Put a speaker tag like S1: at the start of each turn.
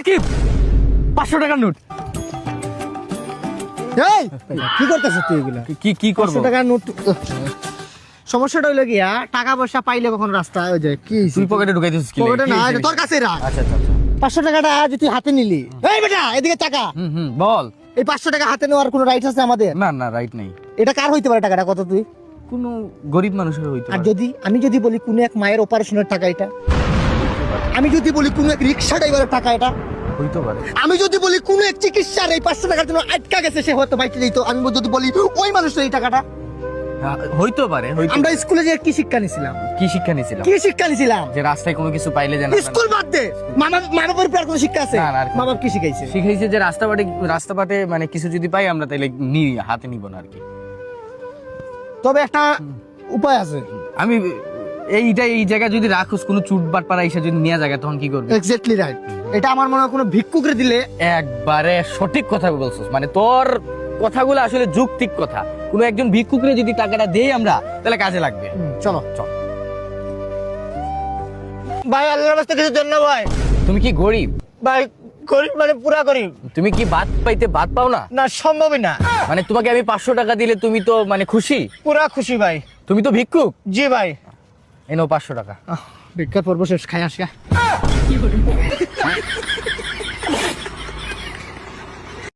S1: রাকিব 500 টাকার নোট।
S2: এই কি করতেছ তুই এগুলা?
S1: কি করব?
S2: 500 টাকার নোট। সমস্যাটা হইলো কি টাকা পয়সা পাইলে কখন রাস্তায় হয়ে যায় কি
S1: তুই পকেটে ঢুকাইছিস কি?
S2: পকেটে না এটা তোর কাছে রাখ।
S1: আচ্ছা আচ্ছা
S2: 500 টাকাটা যদি তুই হাতে নিলি, এই বেটা এদিকে টাকা,
S1: বল।
S2: এই 500 টাকা হাতে নেওয়ার কোনো রাইট আছে আমাদের?
S1: না না রাইট নেই।
S2: এটা কার হইতে পারে টাকাটা কত তুই?
S1: কোনো গরিব মানুষের হইতো।
S2: আর যদি আমি যদি বলি কোনো এক মায়ের অপারেশনের টাকা এটা, আমি যদি বলি কোনো এক রিক্সা ড্রাইভারের টাকা এটা,
S1: হইতো পারে।
S2: আমি যদি বলি কোনো এক চিকিৎসার এই 500 টাকার জন্য আটকা গেছে সে হয়তো বাইতে দিত, আমি যদি বলি ওই মানুষের এই টাকাটা।
S1: হইতো পারে।
S2: আমরা স্কুলে যে কি শিক্ষা নিছিলাম?
S1: কি শিক্ষা নিছিলাম?
S2: কি শিক্ষা নিছিলাম?
S1: যে রাস্তায় কোনো কিছু পাইলে যেন
S2: স্কুল বাদ দে, মা বাবার উপর আর কোনো শিক্ষা আছে?
S1: না, না, আর কি।
S2: মা বাবা কি শিখাইছে?
S1: শিখাইছে যে রাস্তাঘাটে মানে কিছু যদি পাই আমরা তাইলে হাতে নিব না আর কি।
S2: তবে একটা উপায় আছে।
S1: আমি এই জায়গা যদি রাখুস কোনো চুটবাট পাড়া এসে যদি নিয়ে জায়গা তখন কি করবি?
S2: Exactly right. এটা আমার মনে হয় কোনো ভিক্ষুকরে দিলে।
S1: একবারে সঠিক কথা বলছিস, মানে তোর কথাগুলো আসলে যৌক্তিক কথা। কোনো একজন ভিক্ষুকরে যদি টাকাটা দেই আমরা তাহলে কাজে লাগবে।
S2: চলো চল ভাই, আল্লাহর রাস্তায় কিছু দেন না ভাই।
S1: তুমি কি গরিব?
S2: ভাই গরিব মানে পুরা গরিব
S1: তুমি কি ভাত পাও না?
S2: না, সম্ভবই না।
S1: মানে তোমাকে আমি 500 টাকা দিলে তুমি তো মানে খুশি?
S2: পুরা খুশি ভাই।
S1: তুমি তো ভিক্ষুক।
S2: জি ভাই।
S1: এনো 500 টাকা।
S2: ভিক্ষার পর্ব শেষ, খাই আসিয়া।